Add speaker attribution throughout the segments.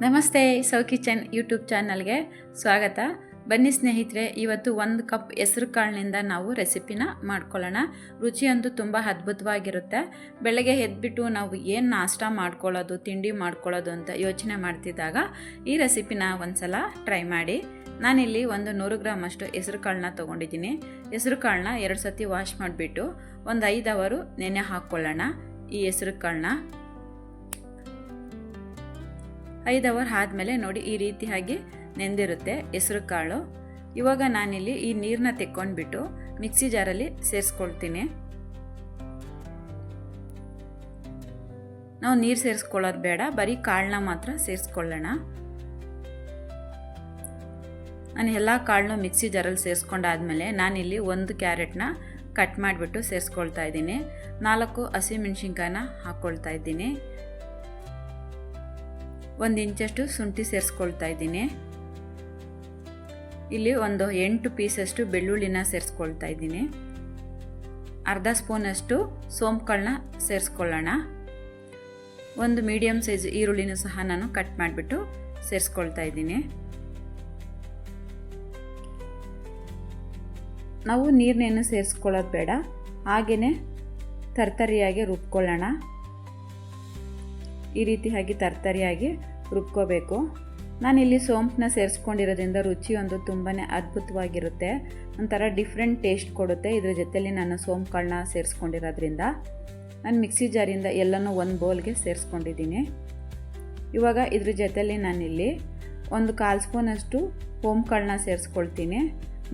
Speaker 1: ನಮಸ್ತೆ ಸೌ kitchen YouTube ಚಾನಲ್ಗೆ ಸ್ವಾಗತ. ಬನ್ನಿ ಸ್ನೇಹಿತರೆ, ಇವತ್ತು 1 ಕಪ್ ಹೆಸರು ಕಾಳಿನಿಂದ ನಾವು ರೆಸಿಪಿನ ಮಾಡ್ಕೊಳ್ಳೋಣ. ರುಚಿಯಂತೂ ತುಂಬ ಅದ್ಭುತವಾಗಿರುತ್ತೆ. ಬೆಳಗ್ಗೆ ಎದ್ಬಿಟ್ಟು ನಾವು ಏನು ನಾಷ್ಟ ಮಾಡ್ಕೊಳ್ಳೋದು, ತಿಂಡಿ ಮಾಡ್ಕೊಳ್ಳೋದು ಅಂತ ಯೋಚನೆ ಮಾಡ್ತಿದ್ದಾಗ ಈ ರೆಸಿಪಿನ ಒಂದ್ಸಲ ಟ್ರೈ ಮಾಡಿ. ನಾನಿಲ್ಲಿ 100 ಗ್ರಾಮ್ ಅಷ್ಟು ಹೆಸರು ಕಾಳನ್ನ ತೊಗೊಂಡಿದ್ದೀನಿ. ಹೆಸರು ಕಾಳನ್ನ 2 ಸತಿ ವಾಶ್ ಮಾಡಿಬಿಟ್ಟು ಒಂದು 5 ಅವರು ನೆನೆ ಹಾಕ್ಕೊಳ್ಳೋಣ. ಈ ಹೆಸರು ಕಾಳನ್ನ 5 ಅವರ್ ಆದಮೇಲೆ ನೋಡಿ ಈ ರೀತಿಯಾಗಿ ನೆಂದಿರುತ್ತೆ ಹೆಸರು ಕಾಳು. ಇವಾಗ ನಾನಿಲ್ಲಿ ಈ ನೀರನ್ನ ತೆಕ್ಕೊಂಡ್ಬಿಟ್ಟು ಮಿಕ್ಸಿ ಜಾರಲ್ಲಿ ಸೇರಿಸ್ಕೊಳ್ತೀನಿ. ನಾವು ನೀರು ಸೇರಿಸ್ಕೊಳ್ಳೋದು ಬೇಡ, ಬರೀ ಕಾಳನ್ನ ಮಾತ್ರ ಸೇರಿಸ್ಕೊಳ್ಳೋಣ. ನಾನು ಎಲ್ಲ ಕಾಳನ್ನು ಮಿಕ್ಸಿ ಜಾರಲ್ಲಿ ಸೇರಿಸ್ಕೊಂಡಾದ್ಮೇಲೆ ನಾನಿಲ್ಲಿ 1 ಕ್ಯಾರೆಟ್ನ ಕಟ್ ಮಾಡಿಬಿಟ್ಟು ಸೇರಿಸ್ಕೊಳ್ತಾ ಇದ್ದೀನಿ. 4 ಹಸಿಮೆಣಸಿನ್ಕಾಯಿನ ಹಾಕ್ಕೊಳ್ತಾ ಇದ್ದೀನಿ. 1 ಇಂಚಷ್ಟು ಶುಂಠಿ ಸೇರಿಸ್ಕೊಳ್ತಾ ಇದ್ದೀನಿ. ಇಲ್ಲಿ ಒಂದು 8 ಪೀಸಷ್ಟು ಬೆಳ್ಳುಳ್ಳಿನ ಸೇರಿಸ್ಕೊಳ್ತಾ ಇದ್ದೀನಿ. ಅರ್ಧ ಸ್ಪೂನಷ್ಟು ಸೋಂಪು ಕಾಳನ್ನ ಸೇರಿಸ್ಕೊಳ್ಳೋಣ. 1 ಮೀಡಿಯಮ್ ಸೈಜ್ ಈರುಳ್ಳಿನೂ ಸಹ ನಾನು ಕಟ್ ಮಾಡಿಬಿಟ್ಟು ಸೇರಿಸ್ಕೊಳ್ತಾ ಇದ್ದೀನಿ. ನಾವು ನೀರನ್ನೇನು ಸೇರಿಸ್ಕೊಳ್ಳೋದು ಬೇಡ, ಹಾಗೆಯೇ ತರ್ತರಿಯಾಗಿ ರುಬ್ಕೊಳ್ಳೋಣ. ಈ ರೀತಿಯಾಗಿ ತರ್ತರಿಯಾಗಿ ರುಬ್ಕೋಬೇಕು. ನಾನಿಲ್ಲಿ ಸೋಂಪನ್ನ ಸೇರಿಸ್ಕೊಂಡಿರೋದ್ರಿಂದ ರುಚಿ ಒಂದು ತುಂಬಾ ಅದ್ಭುತವಾಗಿರುತ್ತೆ. ಒಂಥರ ಡಿಫ್ರೆಂಟ್ ಟೇಸ್ಟ್ ಕೊಡುತ್ತೆ. ಇದ್ರ ಜೊತೆಲಿ ನಾನು ಸೋಂಪು ಕಾಳನ್ನ ಸೇರಿಸ್ಕೊಂಡಿರೋದ್ರಿಂದ ನಾನು ಮಿಕ್ಸಿ ಜಾರಿಂದ ಎಲ್ಲನೂ 1 ಬೌಲ್ಗೆ ಸೇರಿಸ್ಕೊಂಡಿದ್ದೀನಿ. ಇವಾಗ ಇದ್ರ ಜೊತೆಲಿ ನಾನಿಲ್ಲಿ 1/4 ಸ್ಪೂನಷ್ಟು ಸೋಂಪು ಕಾಳನ್ನ ಸೇರಿಸ್ಕೊಳ್ತೀನಿ.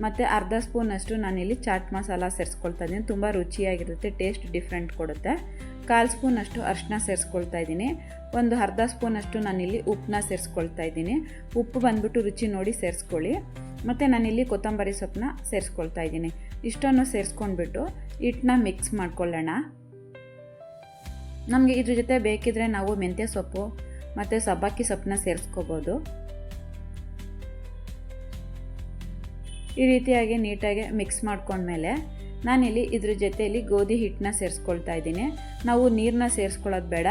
Speaker 1: ಮತ್ತು ಅರ್ಧ ಸ್ಪೂನಷ್ಟು ನಾನಿಲ್ಲಿ ಚಾಟ್ ಮಸಾಲ ಸೇರಿಸ್ಕೊಳ್ತಾ ಇದ್ದೀನಿ. ತುಂಬ ರುಚಿಯಾಗಿರುತ್ತೆ, ಟೇಸ್ಟ್ ಡಿಫ್ರೆಂಟ್ ಕೊಡುತ್ತೆ. 1/4 ಸ್ಪೂನಷ್ಟು ಅರಿಶಿನ ಸೇರಿಸ್ಕೊಳ್ತಾ ಇದ್ದೀನಿ. ಒಂದು ಅರ್ಧ ಸ್ಪೂನಷ್ಟು ನಾನಿಲ್ಲಿ ಉಪ್ಪನ್ನ ಸೇರಿಸ್ಕೊಳ್ತಾ ಇದ್ದೀನಿ. ಉಪ್ಪು ಬಂದ್ಬಿಟ್ಟು ರುಚಿ ನೋಡಿ ಸೇರಿಸ್ಕೊಳ್ಳಿ. ಮತ್ತು ನಾನಿಲ್ಲಿ ಕೊತ್ತಂಬರಿ ಸೊಪ್ಪನ್ನ ಸೇರಿಸ್ಕೊಳ್ತಾ ಇದ್ದೀನಿ. ಇಷ್ಟನ್ನು ಸೇರಿಸ್ಕೊಂಡ್ಬಿಟ್ಟು ಹಿಟ್ಟನ್ನ ಮಿಕ್ಸ್ ಮಾಡ್ಕೊಳ್ಳೋಣ. ನಮಗೆ ಇದ್ರ ಜೊತೆ ಬೇಕಿದ್ರೆ ನಾವು ಮೆಂತ್ಯ ಸೊಪ್ಪು ಮತ್ತು ಸಬ್ಬಕ್ಕಿ ಸೊಪ್ಪನ್ನ ಸೇರಿಸ್ಕೋಬೋದು. ಈ ರೀತಿಯಾಗಿ ನೀಟಾಗಿ ಮಿಕ್ಸ್ ಮಾಡ್ಕೊಂಡ್ಮೇಲೆ ನಾನಿಲ್ಲಿ ಇದ್ರ ಜೊತೆಯಲ್ಲಿ ಗೋಧಿ ಹಿಟ್ಟನ್ನ ಸೇರಿಸ್ಕೊಳ್ತಾ ಇದ್ದೀನಿ. ನಾವು ನೀರನ್ನ ಸೇರಿಸ್ಕೊಳ್ಳೋದು ಬೇಡ,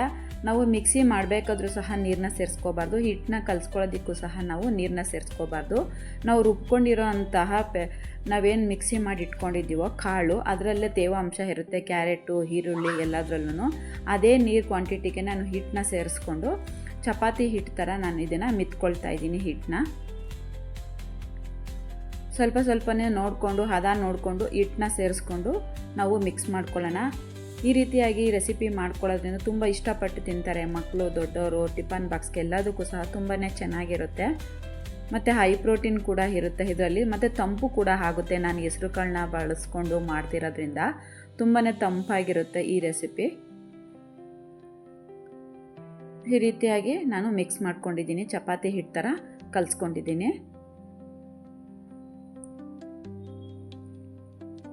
Speaker 1: ನಾವು ಮಿಕ್ಸಿ ಮಾಡಬೇಕಾದ್ರೂ ಸಹ ನೀರನ್ನ ಸೇರಿಸ್ಕೋಬಾರ್ದು. ಹಿಟ್ಟನ್ನ ಕಲಿಸ್ಕೊಳ್ಳೋದಕ್ಕೂ ಸಹ ನಾವು ನೀರನ್ನ ಸೇರಿಸ್ಕೋಬಾರ್ದು. ನಾವು ರುಬ್ಕೊಂಡಿರೋ ಅಂತಹ ನಾವೇನು ಮಿಕ್ಸಿ ಮಾಡಿ ಇಟ್ಕೊಂಡಿದ್ದೀವೋ ಕಾಳು, ಅದರಲ್ಲೇ ತೇವಾಂಶ ಇರುತ್ತೆ. ಕ್ಯಾರೆಟು, ಈರುಳ್ಳಿ ಎಲ್ಲದರಲ್ಲೂ ಅದೇ ನೀರು ಕ್ವಾಂಟಿಟಿಗೆ ನಾನು ಹಿಟ್ಟನ್ನ ಸೇರಿಸ್ಕೊಂಡು ಚಪಾತಿ ಹಿಟ್ಟು ಥರ ನಾನು ಇದನ್ನು ಮಿತ್ಕೊಳ್ತಾ ಇದ್ದೀನಿ. ಹಿಟ್ಟನ್ನ ಸ್ವಲ್ಪ ಸ್ವಲ್ಪನೇ ನೋಡಿಕೊಂಡು ಹದ ನೋಡಿಕೊಂಡು ಹಿಟ್ಟನ್ನ ಸೇರಿಸ್ಕೊಂಡು ನಾವು ಮಿಕ್ಸ್ ಮಾಡ್ಕೊಳ್ಳೋಣ. ಈ ರೀತಿಯಾಗಿ ರೆಸಿಪಿ ಮಾಡ್ಕೊಳ್ಳೋದ್ರಿಂದ ತುಂಬ ಇಷ್ಟಪಟ್ಟು ತಿಂತಾರೆ ಮಕ್ಕಳು, ದೊಡ್ಡವರು. ಟಿಫನ್ ಬಾಕ್ಸ್ಗೆ ಎಲ್ಲದಕ್ಕೂ ಸಹ ತುಂಬಾ ಚೆನ್ನಾಗಿರುತ್ತೆ. ಮತ್ತು ಹೈ ಪ್ರೋಟೀನ್ ಕೂಡ ಇರುತ್ತೆ ಇದರಲ್ಲಿ, ಮತ್ತು ತಂಪು ಕೂಡ ಆಗುತ್ತೆ. ನಾನು ಹೆಸರು ಕಾಳನ್ನ ಬಳಸ್ಕೊಂಡು ಮಾಡ್ತಿರೋದ್ರಿಂದ ತುಂಬಾ ತಂಪಾಗಿರುತ್ತೆ ಈ ರೆಸಿಪಿ. ಈ ರೀತಿಯಾಗಿ ನಾನು ಮಿಕ್ಸ್ ಮಾಡ್ಕೊಂಡಿದ್ದೀನಿ, ಚಪಾತಿ ಹಿಟ್ಟು ಥರ ಕಲಿಸ್ಕೊಂಡಿದ್ದೀನಿ.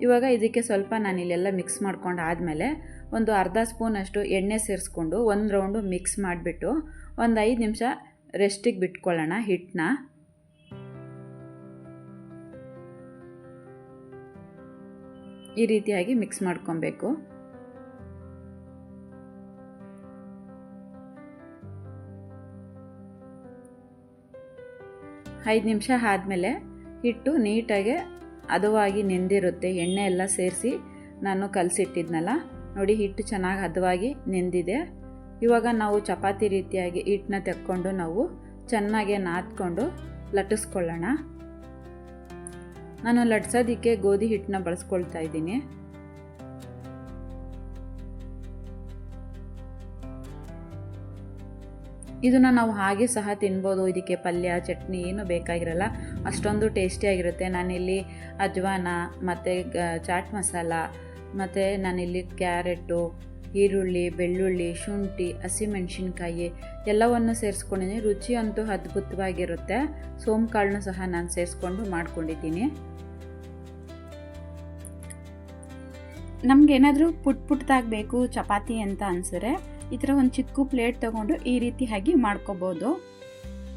Speaker 1: ಇವಾಗ ಇದಕ್ಕೆ ಸ್ವಲ್ಪ ನಾನಿಲ್ಲೆಲ್ಲ ಮಿಕ್ಸ್ ಮಾಡ್ಕೊಂಡು ಆದಮೇಲೆ ಒಂದು ಅರ್ಧ ಸ್ಪೂನಷ್ಟು ಎಣ್ಣೆ ಸೇರಿಸ್ಕೊಂಡು 1 ರೌಂಡು ಮಿಕ್ಸ್ ಮಾಡಿಬಿಟ್ಟು ಒಂದು 5 ನಿಮಿಷ ರೆಸ್ಟಿಗೆ ಬಿಟ್ಕೊಳ್ಳೋಣ ಹಿಟ್ಟನ್ನ. ಈ ರೀತಿಯಾಗಿ ಮಿಕ್ಸ್ ಮಾಡ್ಕೊಬೇಕು. ಐದು ನಿಮಿಷ ಆದಮೇಲೆ ಹಿಟ್ಟು ನೀಟಾಗಿ ಹದವಾಗಿ ನೆಂದಿರುತ್ತೆ. ಎಣ್ಣೆ ಎಲ್ಲ ಸೇರಿಸಿ ನಾನು ಕಲಸಿಟ್ಟಿದ್ನಲ್ಲ ನೋಡಿ, ಹಿಟ್ಟು ಚೆನ್ನಾಗಿ ಹದವಾಗಿ ನೆಂದಿದೆ. ಇವಾಗ ನಾವು ಚಪಾತಿ ರೀತಿಯಾಗಿ ಹಿಟ್ಟನ್ನ ತೆಕ್ಕೊಂಡು ನಾವು ಚೆನ್ನಾಗಿ ನಾದ್ಕೊಂಡು ಲಟ್ಟಿಸ್ಕೊಳ್ಳೋಣ. ನಾನು ಲಟ್ಸೋದಕ್ಕೆ ಗೋಧಿ ಹಿಟ್ಟನ್ನ ಬಳಸ್ಕೊಳ್ತಾ ಇದ್ದೀನಿ. ಇದನ್ನು ನಾವು ಹಾಗೆ ಸಹ ತಿನ್ಬೋದು. ಇದಕ್ಕೆ ಪಲ್ಯ, ಚಟ್ನಿ ಏನು ಬೇಕಾಗಿರಲ್ಲ, ಅಷ್ಟೊಂದು ಟೇಸ್ಟಿಯಾಗಿರುತ್ತೆ. ನಾನಿಲ್ಲಿ ಅಜ್ವಾನ ಮತ್ತು ಚಾಟ್ ಮಸಾಲ ಮತ್ತು ನಾನಿಲ್ಲಿ ಕ್ಯಾರೆಟು, ಈರುಳ್ಳಿ, ಬೆಳ್ಳುಳ್ಳಿ, ಶುಂಠಿ, ಹಸಿಮೆಣಸಿನ್ಕಾಯಿ ಎಲ್ಲವನ್ನು ಸೇರಿಸ್ಕೊಂಡಿದ್ದೀನಿ. ರುಚಿ ಅಂತೂ ಅದ್ಭುತವಾಗಿರುತ್ತೆ. ಸೋಂಪು ಕಾಳನ್ನು ಸಹ ನಾನು ಸೇರಿಸ್ಕೊಂಡು ಮಾಡ್ಕೊಂಡಿದ್ದೀನಿ. ನಮಗೇನಾದರೂ ಪುಟ್ಟದಾಗಬೇಕು ಚಪಾತಿ ಅಂತ ಅನಿಸಿದ್ರೆ ಈ ಥರ ಒಂದು ಚಿಕ್ಕ ಪ್ಲೇಟ್ ತೊಗೊಂಡು ಈ ರೀತಿಯಾಗಿ ಮಾಡ್ಕೋಬೋದು.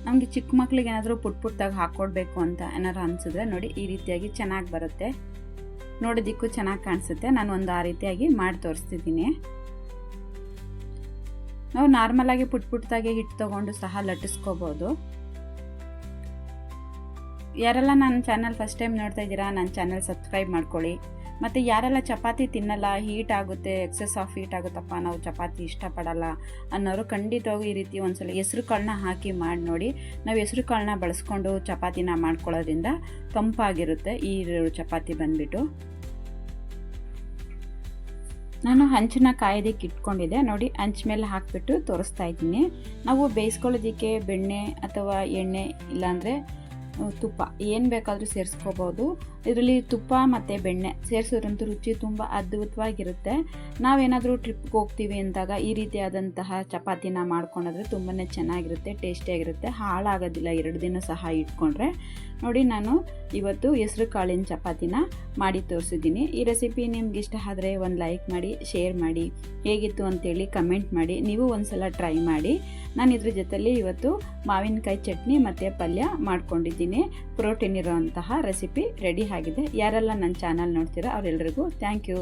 Speaker 1: ನಮಗೆ ಚಿಕ್ಕ ಮಕ್ಳಿಗೆ ಏನಾದರೂ ಪುಟ್ಟದಾಗಿ ಹಾಕ್ಕೊಡ್ಬೇಕು ಅಂತ ಏನಾದ್ರು ಅನಿಸಿದ್ರೆ ನೋಡಿ ಈ ರೀತಿಯಾಗಿ ಚೆನ್ನಾಗಿ ಬರುತ್ತೆ. ನೋಡೋದಕ್ಕೂ ಚೆನ್ನಾಗಿ ಕಾಣಿಸುತ್ತೆ. ನಾನು ಒಂದು ಆ ರೀತಿಯಾಗಿ ಮಾಡಿ ತೋರಿಸ್ತಿದ್ದೀನಿ. ನಾವು ನಾರ್ಮಲಾಗಿ ಪುಟ್ಟಾಗಿ ಹಿಟ್ಟು ತೊಗೊಂಡು ಸಹ ಲಟ್ಟಿಸ್ಕೋಬೋದು. ಯಾರೆಲ್ಲ ನನ್ನ ಚಾನಲ್ ಫಸ್ಟ್ ಟೈಮ್ ನೋಡ್ತಾ ಇದ್ದೀರಾ ನನ್ನ ಚಾನಲ್ ಸಬ್ಸ್ಕ್ರೈಬ್ ಮಾಡ್ಕೊಳ್ಳಿ. ಮತ್ತು ಯಾರೆಲ್ಲ ಚಪಾತಿ ತಿನ್ನಲ್ಲ, ಹೀಟ್ ಆಗುತ್ತೆ, ಎಕ್ಸೆಸ್ ಆಫ್ ಹೀಟ್ ಆಗುತ್ತಪ್ಪ, ನಾವು ಚಪಾತಿ ಇಷ್ಟಪಡಲ್ಲ ಅನ್ನೋರು ಖಂಡಿತವಾಗೂ ಈ ರೀತಿ ಒಂದ್ಸಲ ಹೆಸ್ರು ಕಾಳನ್ನ ಹಾಕಿ ಮಾಡಿ ನೋಡಿ. ನಾವು ಹೆಸ್ರು ಕಾಳನ್ನ ಬಳಸ್ಕೊಂಡು ಚಪಾತಿನ ಮಾಡ್ಕೊಳ್ಳೋದ್ರಿಂದ ತಂಪಾಗಿರುತ್ತೆ ಈ ಚಪಾತಿ ಬಂದುಬಿಟ್ಟು. ನಾನು ಹಂಚನ್ನ ಕಾಯೋದಕ್ಕೆ ಇಟ್ಕೊಂಡಿದ್ದೆ ನೋಡಿ, ಹಂಚ ಮೇಲೆ ಹಾಕಿಬಿಟ್ಟು ತೋರಿಸ್ತಾ ಇದ್ದೀನಿ. ನಾವು ಬೇಯಿಸ್ಕೊಳ್ಳೋದಕ್ಕೆ ಬೆಣ್ಣೆ ಅಥವಾ ಎಣ್ಣೆ ಇಲ್ಲಾಂದರೆ ತುಪ್ಪ ಏನು ಬೇಕಾದರೂ ಸೇರಿಸ್ಕೋಬೋದು. ಇದರಲ್ಲಿ ತುಪ್ಪ ಮತ್ತು ಬೆಣ್ಣೆ ಸೇರಿಸೋದ್ರಂತೂ ರುಚಿ ತುಂಬ ಅದ್ಭುತವಾಗಿರುತ್ತೆ. ನಾವೇನಾದರೂ ಟ್ರಿಪ್ಗೆ ಹೋಗ್ತೀವಿ ಅಂದಾಗ ಈ ರೀತಿಯಾದಂತಹ ಚಪಾತಿನ ಮಾಡ್ಕೊಂಡ್ರೆ ತುಂಬಾ ಚೆನ್ನಾಗಿರುತ್ತೆ, ಟೇಸ್ಟಿಯಾಗಿರುತ್ತೆ, ಹಾಳಾಗೋದಿಲ್ಲ 2 ದಿನ ಸಹ ಇಟ್ಕೊಂಡ್ರೆ. ನೋಡಿ, ನಾನು ಇವತ್ತು ಹೆಸ್ರು ಕಾಳಿನ ಚಪಾತಿನ ಮಾಡಿ ತೋರಿಸಿದ್ದೀನಿ. ಈ ರೆಸಿಪಿ ನಿಮ್ಗೆ ಇಷ್ಟ ಆದರೆ ಒಂದು ಲೈಕ್ ಮಾಡಿ, ಶೇರ್ ಮಾಡಿ, ಹೇಗಿತ್ತು ಅಂತೇಳಿ ಕಮೆಂಟ್ ಮಾಡಿ. ನೀವು ಒಂದ್ಸಲ ಟ್ರೈ ಮಾಡಿ. ನಾನು ಇದ್ರ ಜೊತೆಲಿ ಇವತ್ತು ಮಾವಿನಕಾಯಿ ಚಟ್ನಿ ಮತ್ತು ಪಲ್ಯ ಮಾಡ್ಕೊಂಡಿದ್ದೀನಿ. ಪ್ರೋಟೀನ್ ಇರೋಂತಹ ರೆಸಿಪಿ ರೆಡಿ ಆಗಿದೆ. ಯಾರೆಲ್ಲ ನನ್ನ ಚಾನಲ್ ನೋಡ್ತೀರಾ ಅವರೆಲ್ಲರಿಗೂ ಥ್ಯಾಂಕ್ ಯು.